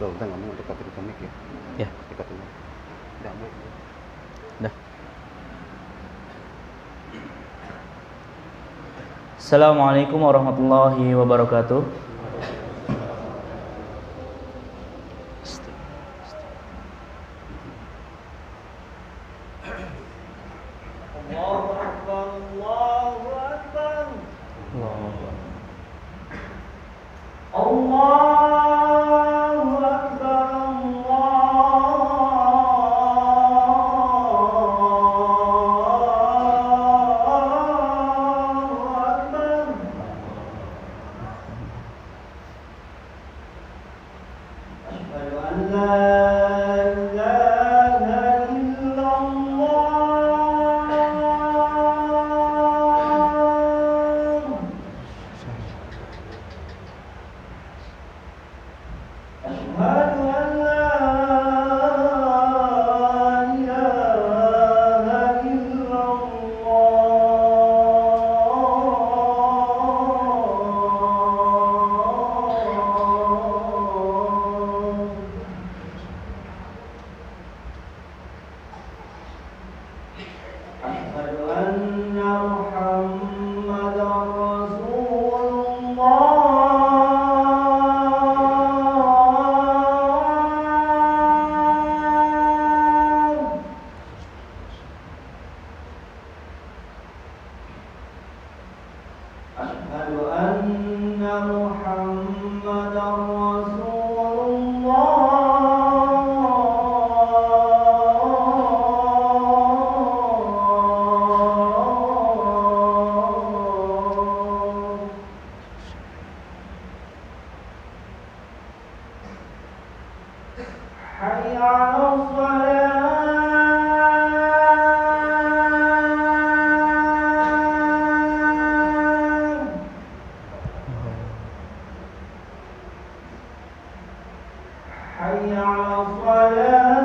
Loh, udah ngomong dekat mic ya. Ya. Dekat mic. Udah mic. Dah. Assalamualaikum warahmatullahi wabarakatuh. Allahu Akbar, Allahu Akbar. Allahu Akbar, Allahu Akbar. Asyhadu an la ilaha illallah. أشهد أن لا إله إلا الله. أشهد أن محمدا رسول الله. أشهد أن محمدا رسول الله. حي على الصلاة. حي على الصلاة.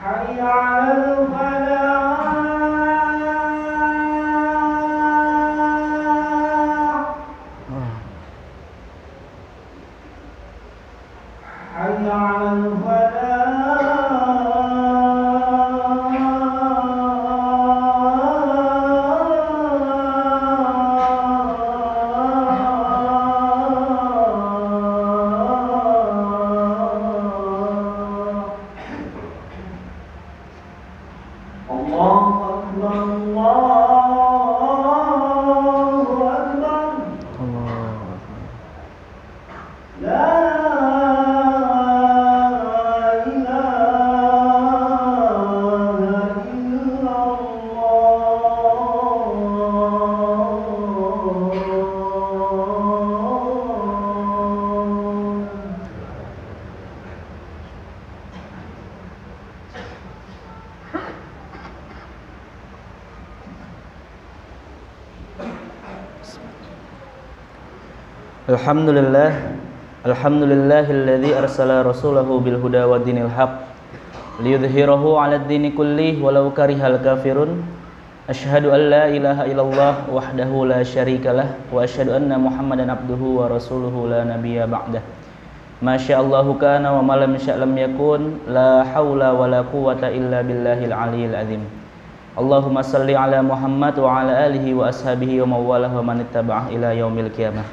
حي على الفلاح. حي على الفلاح. الله أكبر، الله أكبر. لا إله إلا الله. Alhamdulillahilladzi arsala rasulahu bil huda wa dinil haq liyudhhirahu 'alad dini kullih walau karihal kafirun. Asyhadu an la ilaha illallah wahdahu la syarikalah wa asyhadu anna Muhammadan abduhu wa rasuluhu la nabiyya ba'dah. Masyaallahu kana wa ma lam yasha' lam yakun, la haula wa la quwwata illa billahil aliyyil azim. Allahumma shalli ala Muhammad wa ala alihi wa ashabihi wa mawalah wa man ittaba'ah ila yaumil qiyamah.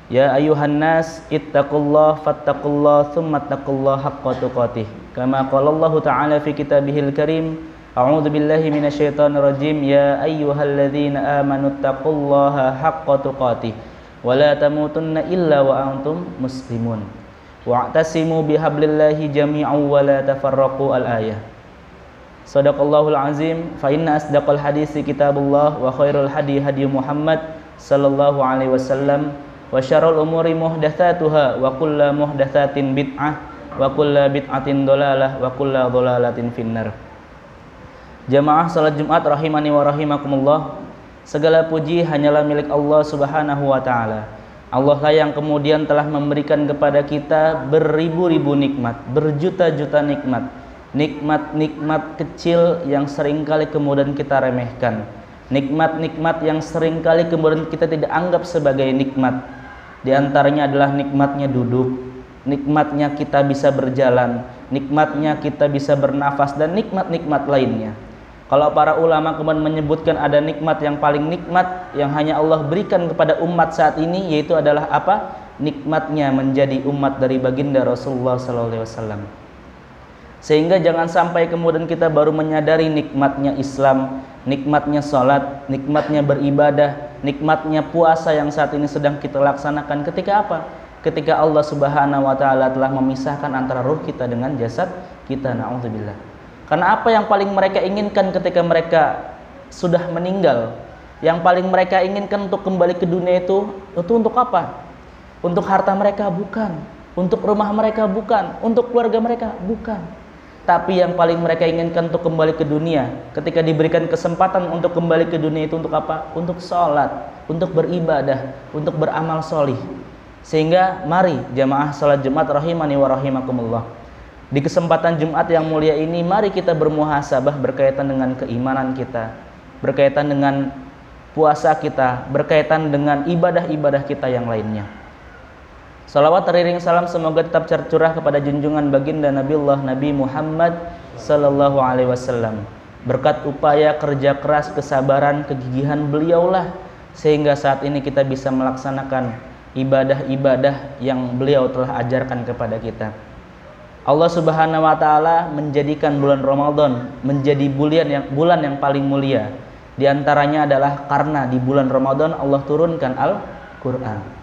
Ya ayuhan nas ittaqullah fattaqullah thumma ittaqullah haqqa tuqatih kama qala Allah ta'ala fi kitabihil karim. A'udzu billahi minasyaitonir rajim. Ya ayyuhalladzina amanu ittaqullaha haqqa tuqatih wa la tamutunna illa wa antum muslimun wa'tasimu bihablillahi jami'an wa la tafarraqu al-ayah. Shadaqallahul azim. Fa inna asdaqal hadisi kitabullah wa khairul hadi hadi Muhammad sallallahu alaihi wasallam wa syarrul umuri muhdatsatuha wa kullu muhdatsatin bid'ah wa kullu bid'atin dhalalah wa kullu dhalalatin finnar. Jamaah salat Jumat rahimani wa rahimakumullah. Segala puji hanyalah milik Allah Subhanahu wa taala. Allah lah yang kemudian telah memberikan kepada kita beribu-ribu nikmat, berjuta-juta nikmat. Nikmat-nikmat kecil yang seringkali kemudian kita remehkan. Nikmat-nikmat yang seringkali kemudian kita tidak anggap sebagai nikmat. Di antaranya adalah nikmatnya duduk, nikmatnya kita bisa berjalan, nikmatnya kita bisa bernafas, dan nikmat-nikmat lainnya. Kalau para ulama kemudian menyebutkan ada nikmat yang paling nikmat yang hanya Allah berikan kepada umat saat ini, yaitu adalah apa? Nikmatnya menjadi umat dari baginda Rasulullah SAW. Sehingga jangan sampai kemudian kita baru menyadari nikmatnya Islam, nikmatnya sholat, nikmatnya beribadah, nikmatnya puasa yang saat ini sedang kita laksanakan ketika apa? Ketika Allah Subhanahu wa taala telah memisahkan antara ruh kita dengan jasad kita, na'udzubillah. Karena apa yang paling mereka inginkan ketika mereka sudah meninggal, yang paling mereka inginkan untuk kembali ke dunia itu untuk apa? Untuk harta mereka? Bukan. Untuk rumah mereka? Bukan. Untuk keluarga mereka? Bukan. Tapi yang paling mereka inginkan untuk kembali ke dunia, ketika diberikan kesempatan untuk kembali ke dunia itu untuk apa? Untuk sholat, untuk beribadah, untuk beramal solih. Sehingga mari jamaah sholat Jumat rahimani wa rahimakumullah, di kesempatan Jumat yang mulia ini, mari kita bermuhasabah berkaitan dengan keimanan kita, berkaitan dengan puasa kita, berkaitan dengan ibadah-ibadah kita yang lainnya. Salawat teriring salam semoga tetap tercurah kepada junjungan baginda Nabiullah Nabi Muhammad sallallahu alaihi wasallam. Berkat upaya kerja keras, kesabaran, kegigihan beliaulah sehingga saat ini kita bisa melaksanakan ibadah-ibadah yang beliau telah ajarkan kepada kita. Allah Subhanahu wa taala menjadikan bulan Ramadan menjadi bulan yang paling mulia. Di antaranya adalah karena di bulan Ramadan Allah turunkan Al-Qur'an.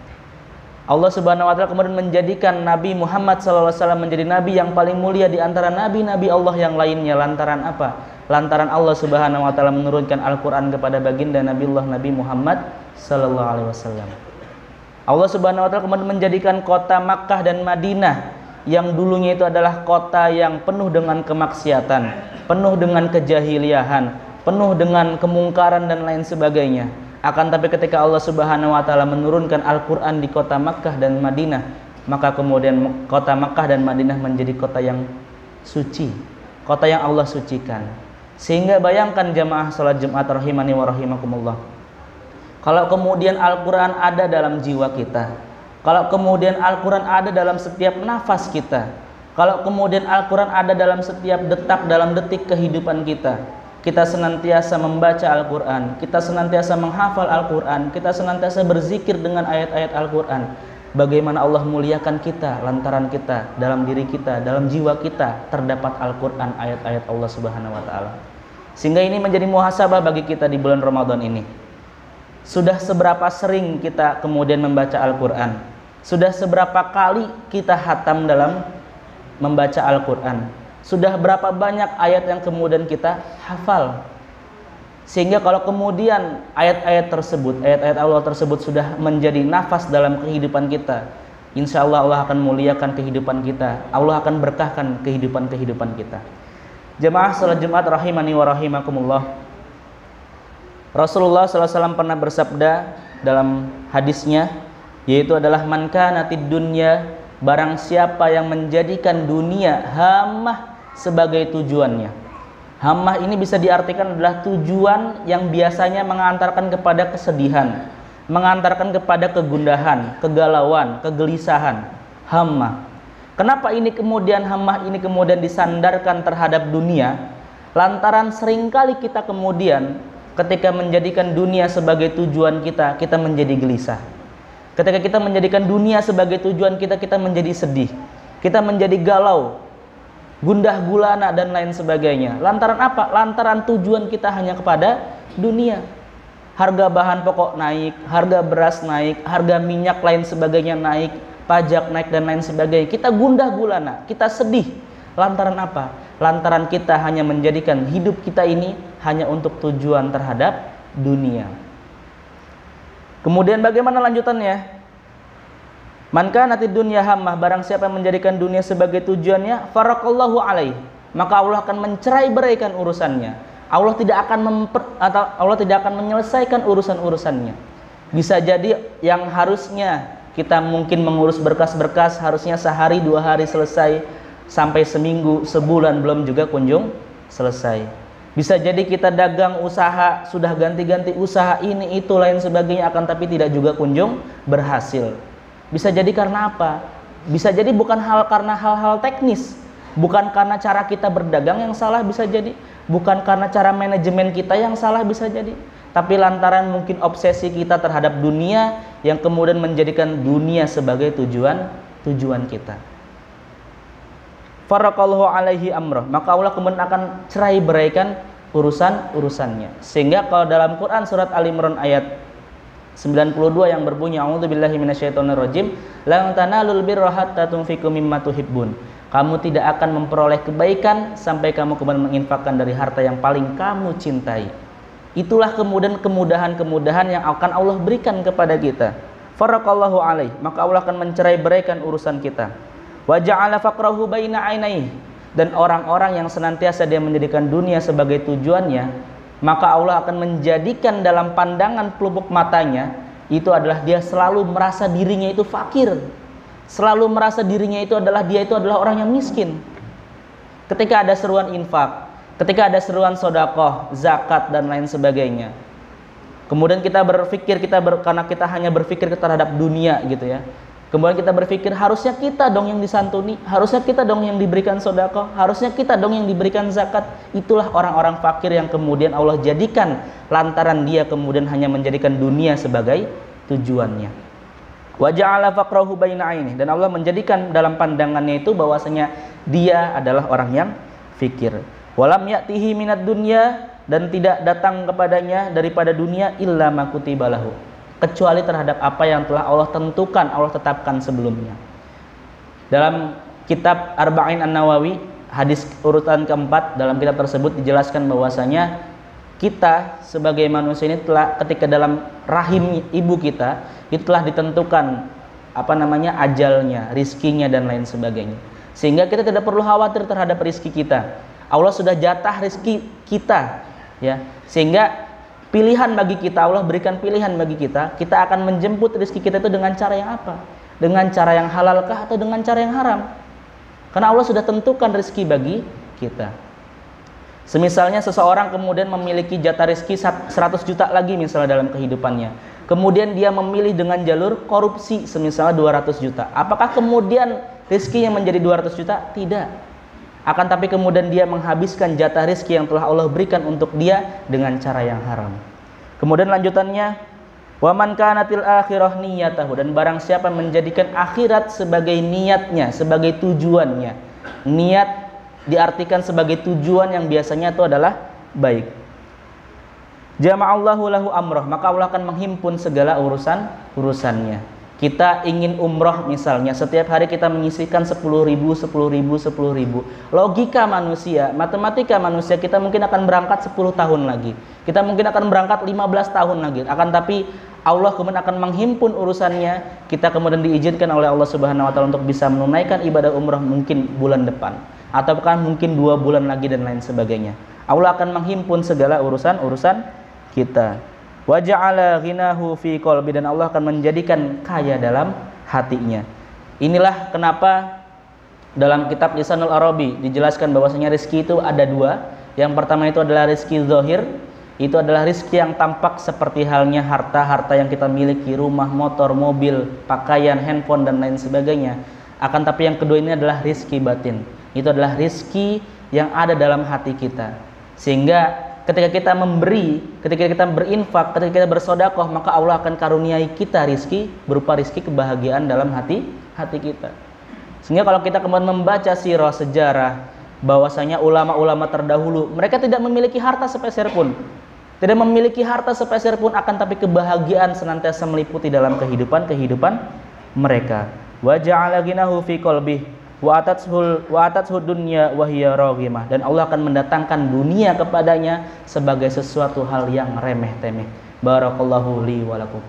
Allah Subhanahu wa taala kemudian menjadikan Nabi Muhammad SAW menjadi nabi yang paling mulia di antara nabi-nabi Allah yang lainnya. Lantaran apa? Lantaran Allah Subhanahu wa taala menurunkan Al-Qur'an kepada baginda Nabiullah Nabi Muhammad sallallahu alaihi wasallam. Allah Subhanahu wa taala kemudian menjadikan kota Makkah dan Madinah yang dulunya itu adalah kota yang penuh dengan kemaksiatan, penuh dengan kejahiliahan, penuh dengan kemungkaran dan lain sebagainya. Akan tapi ketika Allah Subhanahu wa taala menurunkan Al-Qur'an di kota Makkah dan Madinah, maka kemudian kota Makkah dan Madinah menjadi kota yang suci, kota yang Allah sucikan. Sehingga bayangkan jamaah salat Jumat rahimani wa rahimakumullah, kalau kemudian Al-Qur'an ada dalam jiwa kita, kalau kemudian Al-Qur'an ada dalam setiap nafas kita, kalau kemudian Al-Qur'an ada dalam setiap detak, dalam detik kehidupan kita, kita senantiasa membaca Al-Qur'an, kita senantiasa menghafal Al-Qur'an, kita senantiasa berzikir dengan ayat-ayat Al-Qur'an. Bagaimana Allah muliakan kita lantaran kita, dalam diri kita, dalam jiwa kita terdapat Al-Qur'an, ayat-ayat Allah Subhanahu wa taala. Sehingga ini menjadi muhasabah bagi kita di bulan Ramadan ini. Sudah seberapa sering kita kemudian membaca Al-Qur'an? Sudah seberapa kali kita khatam dalam membaca Al-Qur'an? Sudah berapa banyak ayat yang kemudian kita hafal? Sehingga kalau kemudian ayat-ayat tersebut, ayat-ayat Allah tersebut sudah menjadi nafas dalam kehidupan kita, insya Allah Allah akan muliakan kehidupan kita, Allah akan berkahkan kehidupan kita. Jemaah salat Jumat rahimani wa rahimakumullah, Rasulullah SAW pernah bersabda dalam hadisnya, yaitu adalah man kanatid dunya, barang siapa yang menjadikan dunia hammah sebagai tujuannya. Hammah ini bisa diartikan adalah tujuan yang biasanya mengantarkan kepada kesedihan, mengantarkan kepada kegundahan, kegalauan, kegelisahan. Hammah. Kenapa ini kemudian hammah ini kemudian disandarkan terhadap dunia? Lantaran seringkali kita kemudian ketika menjadikan dunia sebagai tujuan kita, kita menjadi gelisah. Ketika kita menjadikan dunia sebagai tujuan kita, kita menjadi sedih, kita menjadi galau, gundah gulana dan lain sebagainya. Lantaran apa? Lantaran tujuan kita hanya kepada dunia. Harga bahan pokok naik, harga beras naik, harga minyak lain sebagainya naik, pajak naik dan lain sebagainya. Kita gundah gulana, kita sedih. Lantaran apa? Lantaran kita hanya menjadikan hidup kita ini hanya untuk tujuan terhadap dunia. Kemudian bagaimana lanjutannya? Man kanatid dunya hammah, barang siapa yang menjadikan dunia sebagai tujuannya, faraqallahu alaih, maka Allah akan mencerai-beraikan urusannya. Allah tidak akan Allah tidak akan menyelesaikan urusan-urusannya. Bisa jadi yang harusnya kita mungkin mengurus berkas-berkas harusnya sehari 2 hari selesai, sampai seminggu, sebulan belum juga kunjung selesai. Bisa jadi kita dagang usaha, sudah ganti-ganti usaha ini itu lain sebagainya, akan tapi tidak juga kunjung berhasil. Bisa jadi karena apa? Bisa jadi bukan karena hal-hal teknis, bukan karena cara kita berdagang yang salah, bisa jadi bukan karena cara manajemen kita yang salah, bisa jadi, tapi lantaran mungkin obsesi kita terhadap dunia yang kemudian menjadikan dunia sebagai tujuan kita. Farakallahu alaihi amrah, maka Allah kemudian akan cerai beraikan urusannya. Sehingga kalau dalam Quran surat Al-Imran ayat 92 yang berbunyi a'udzubillahi minasyaitonirrajim, lan tanalul birra hatta tunfiqu mimma tuhibbun. Kamu tidak akan memperoleh kebaikan sampai kamu kemudian menginfakkan dari harta yang paling kamu cintai. Itulah kemudian kemudahan-kemudahan yang akan Allah berikan kepada kita. Farakallahu alaihi, maka Allah akan mencerai beraikan urusan kita. Wa ja'ala faqrahu baina ainaihi, dan orang-orang yang senantiasa dia menjadikan dunia sebagai tujuannya, maka Allah akan menjadikan dalam pandangan pelupuk matanya itu adalah dia selalu merasa dirinya itu fakir, selalu merasa dirinya itu adalah orang yang miskin. Ketika ada seruan infak, ketika ada seruan sedekah, zakat dan lain sebagainya, kemudian kita berpikir karena kita hanya berpikir terhadap dunia gitu ya. Kemudian kita berpikir harusnya kita dong yang disantuni, harusnya kita dong yang diberikan sedekah, harusnya kita dong yang diberikan zakat. Itulah orang-orang fakir yang kemudian Allah jadikan lantaran dia kemudian hanya menjadikan dunia sebagai tujuannya. Wa ja'ala faqrahu baina ainihi, dan Allah menjadikan dalam pandangannya itu bahwasanya dia adalah orang yang fikir. Walam ya'tihi minad dunya, dan tidak datang kepadanya daripada dunia illa ma kutiba lahu, kecuali terhadap apa yang telah Allah tentukan, Allah tetapkan sebelumnya. Dalam kitab Arba'in An-Nawawi, hadis urutan keempat dalam kitab tersebut dijelaskan bahwasanya kita sebagai manusia ini telah ketika dalam rahim ibu kita itu telah ditentukan ajalnya, rizkinya dan lain sebagainya. Sehingga kita tidak perlu khawatir terhadap rizki kita. Allah sudah jatah rizki kita, ya. Sehingga pilihan bagi kita, Allah berikan pilihan bagi kita akan menjemput rezeki kita itu dengan cara yang apa? Dengan cara yang halalkah atau dengan cara yang haram? Karena Allah sudah tentukan rezeki bagi kita. Semisalnya seseorang kemudian memiliki jatah rezeki 100 juta lagi misalnya dalam kehidupannya. Kemudian dia memilih dengan jalur korupsi semisalnya 200 juta. Apakah kemudian rezekinya menjadi 200 juta? Tidak. Akan tapi kemudian dia menghabiskan jatah rezeki yang telah Allah berikan untuk dia dengan cara yang haram. Kemudian lanjutannya, wa man kanatil akhirah niyatahu, dan barang siapa menjadikan akhirat sebagai niatnya, sebagai tujuannya. Niat diartikan sebagai tujuan yang biasanya itu adalah baik. Jama'allahu lahu amrah, maka Allah akan menghimpun segala urusannya. Kita ingin umroh misalnya, setiap hari kita menyisihkan 10.000. Logika manusia, matematika manusia, kita mungkin akan berangkat 10 tahun lagi. Kita mungkin akan berangkat 15 tahun lagi. Akan tapi Allah kemudian akan menghimpun urusannya. Kita kemudian diizinkan oleh Allah Subhanahu wa taala untuk bisa menunaikan ibadah umroh mungkin bulan depan, ataukah mungkin 2 bulan lagi dan lain sebagainya. Allah akan menghimpun segala urusan kita. Wa ja'ala ghinahu fi qalbi, dan Allah akan menjadikan kaya dalam hatinya. Inilah kenapa dalam kitab Lisanul Arabi dijelaskan bahwasanya rezeki itu ada 2. Yang pertama itu adalah rezeki zahir, itu adalah rezeki yang tampak seperti halnya harta-harta yang kita miliki, rumah, motor, mobil, pakaian, handphone dan lain sebagainya. Akan tapi yang kedua ini adalah rezeki batin. Itu adalah rezeki yang ada dalam hati kita. Sehingga ketika kita memberi, ketika kita berinfak, ketika kita bersedekah, maka Allah akan karuniai kita rizki berupa rizki kebahagiaan dalam hati kita. Sehingga kalau kita kemudian membaca sirah sejarah bahwasanya ulama-ulama terdahulu, mereka tidak memiliki harta sepeser pun. Tidak memiliki harta sepeser pun, akan tapi kebahagiaan senantiasa meliputi dalam kehidupan mereka. Wa ja'ala ghinahu fi qalbihi wa atathu dunya wa hiya raghimah, dan Allah akan mendatangkan dunia kepadanya sebagai sesuatu hal yang remeh-temeh. Barakallahu li wa lakum.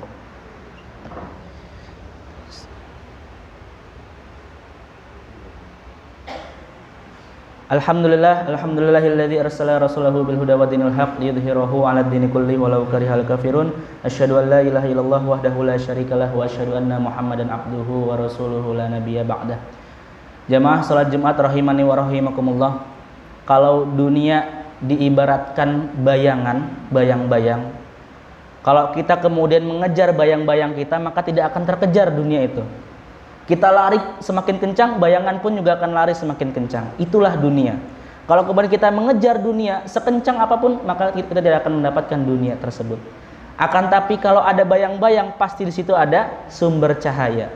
Alhamdulillahilladzi arsala rasulahu bil huda wa dinil haq liyudhhirahu 'alad dini kullihi walau karihal kafirun. Asyhadu an la ilaha illallah wahdahu la syarikalah wa asyhadu anna Muhammadan abduhu wa rasuluhu la nabiyya ba'dah. Jamaah salat Jumat rahimani wa rahimakumullah. Kalau dunia diibaratkan bayangan, bayang-bayang. Kalau kita kemudian mengejar bayang-bayang kita, maka tidak akan terkejar dunia itu. Kita lari semakin kencang, bayangan pun juga akan lari semakin kencang. Itulah dunia. Kalau kemudian kita mengejar dunia sekencang apapun, maka kita tidak akan mendapatkan dunia tersebut. Akan tapi kalau ada bayang-bayang, pasti di situ ada sumber cahaya.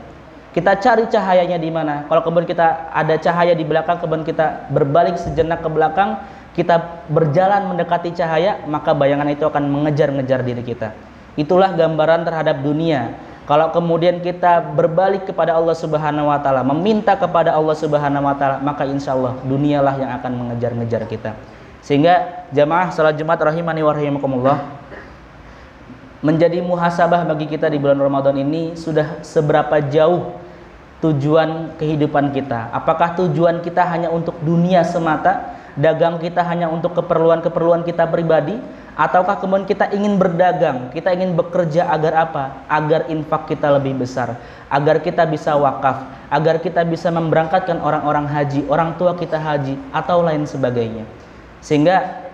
Kita cari cahayanya di mana? Kalau kemudian kita ada cahaya di belakang, kemudian kita berbalik sejenak ke belakang, kita berjalan mendekati cahaya, maka bayangan itu akan mengejar-ngejar diri kita. Itulah gambaran terhadap dunia. Kalau kemudian kita berbalik kepada Allah Subhanahu wa taala, meminta kepada Allah Subhanahu wa taala, maka insya Allah dunialah yang akan mengejar-ngejar kita. Sehingga jamaah salat Jumat rahimani wa rahimakumullah, menjadi muhasabah bagi kita di bulan Ramadan ini, sudah seberapa jauh tujuan kehidupan kita? Apakah tujuan kita hanya untuk dunia semata? Dagang kita hanya untuk keperluan-keperluan kita pribadi? Ataukah kemudian kita ingin berdagang, kita ingin bekerja agar apa? Agar infak kita lebih besar, agar kita bisa wakaf, agar kita bisa memberangkatkan orang-orang haji, orang tua kita haji, atau lain sebagainya. Sehingga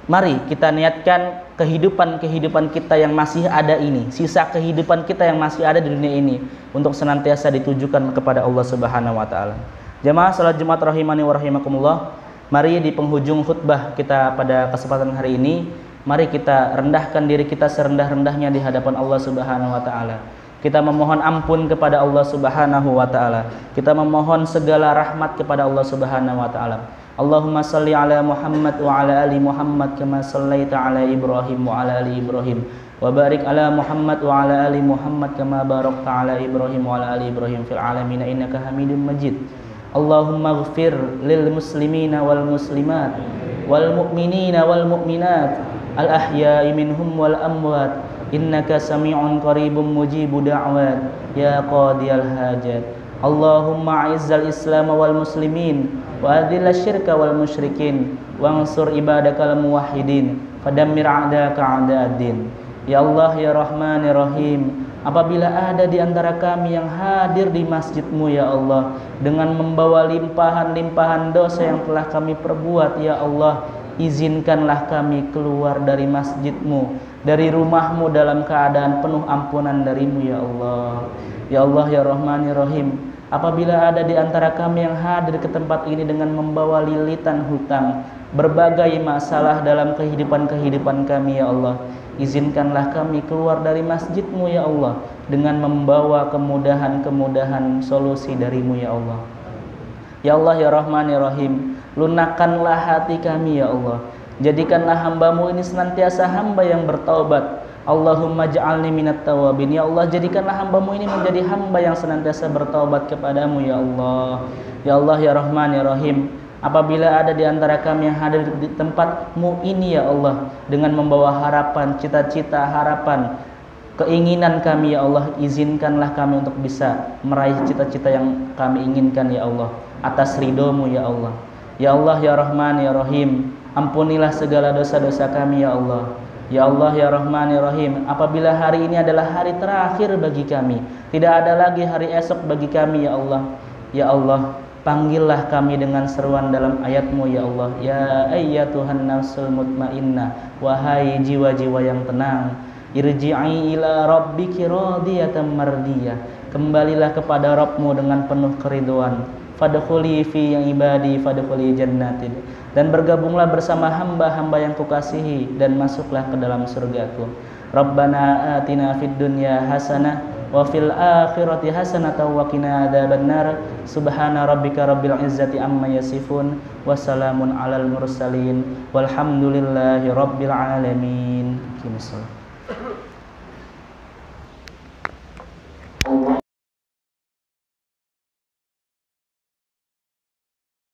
mari kita niatkan kehidupan kita yang masih ada ini, sisa kehidupan kita yang masih ada di dunia ini, untuk senantiasa ditujukan kepada Allah Subhanahu wa taala. Jamaah salat Jumat rahimani wa rahimakumullah, mari di penghujung khutbah kita pada kesempatan hari ini, mari kita rendahkan diri kita serendah-rendahnya di hadapan Allah Subhanahu wa taala. Kita memohon ampun kepada Allah Subhanahu wa taala. Kita memohon segala rahmat kepada Allah Subhanahu wa taala. Allahumma salli ala Muhammad wa ala ali Muhammad kama sallaita ala Ibrahim wa ala ali Ibrahim. Wa barik ala Muhammad wa ala ali Muhammad kama barakta ala Ibrahim wa ala ali Ibrahim fil alamin innaka Hamidum Majid. Allahumma ighfir lil muslimina wal muslimat wal mu'minina wal mu'minat al-ahya'i minhum wal amwat innaka sami'un qaribun mujibu da'wat ya qadiyal hajat. Allahumma a'izzal islam wal muslimin wa adhil syirka wal musyrikin wansur ibadakal muwahhidin fadammir a'daka a'da'ad-din. Ya Allah ya Rahman ya Rahim, apabila ada di antara kami yang hadir di masjid-Mu ya Allah dengan membawa limpahan-limpahan dosa yang telah kami perbuat ya Allah, izinkanlah kami keluar dari masjid-Mu, dari rumah-Mu dalam keadaan penuh ampunan dari-Mu ya Allah. Ya Allah ya Rahman ya Rahim, apabila ada di antara kami yang hadir ke tempat ini dengan membawa lilitan hutang, berbagai masalah dalam kehidupan kami ya Allah, izinkanlah kami keluar dari masjid-Mu ya Allah dengan membawa kemudahan-kemudahan solusi dari-Mu ya Allah. Ya Allah ya Rahman ya Rahim, lunakkanlah hati kami ya Allah. Jadikanlah hamba-Mu ini senantiasa hamba yang bertaubat. Allahumma ja'alni minat tawabin. Ya Allah, jadikanlah hamba-Mu ini menjadi hamba yang senantiasa bertaubat kepadamu ya Allah. Ya Allah ya Rahman ya Rahim, apabila ada di antara kami yang hadir di tempat-Mu ini ya Allah dengan membawa harapan, cita-cita, harapan, keinginan kami ya Allah, izinkanlah kami untuk bisa meraih cita-cita yang kami inginkan ya Allah, atas ridho-Mu ya Allah. Ya Allah ya Rahman ya Rahim, ampunilah segala dosa-dosa kami ya Allah. Ya Allah ya Rahman ya Rahim, apabila hari ini adalah hari terakhir bagi kami, tidak ada lagi hari esok bagi kami ya Allah. Ya Allah, panggillah kami dengan seruan dalam ayat-Mu ya Allah. Ya ayyatuhan nafsul mutmainnah, wahai jiwa-jiwa yang tenang, irji'i ila rabbiki radiyatan mardiyah, kembalilah kepada Rabb-Mu dengan penuh keriduan. Fadkhuli fi ibadi fadkhuli jannatin, dan bergabunglah bersama hamba-hamba yang Kukasihi dan masuklah ke dalam surgaku. Rabbana atina fid dunya hasanah wa fil akhirati hasanatan wa qina adzabannar. Subhana rabbika rabbil izzati amma yasifun wa salamun alal mursalin walhamdulillahi rabbil alamin.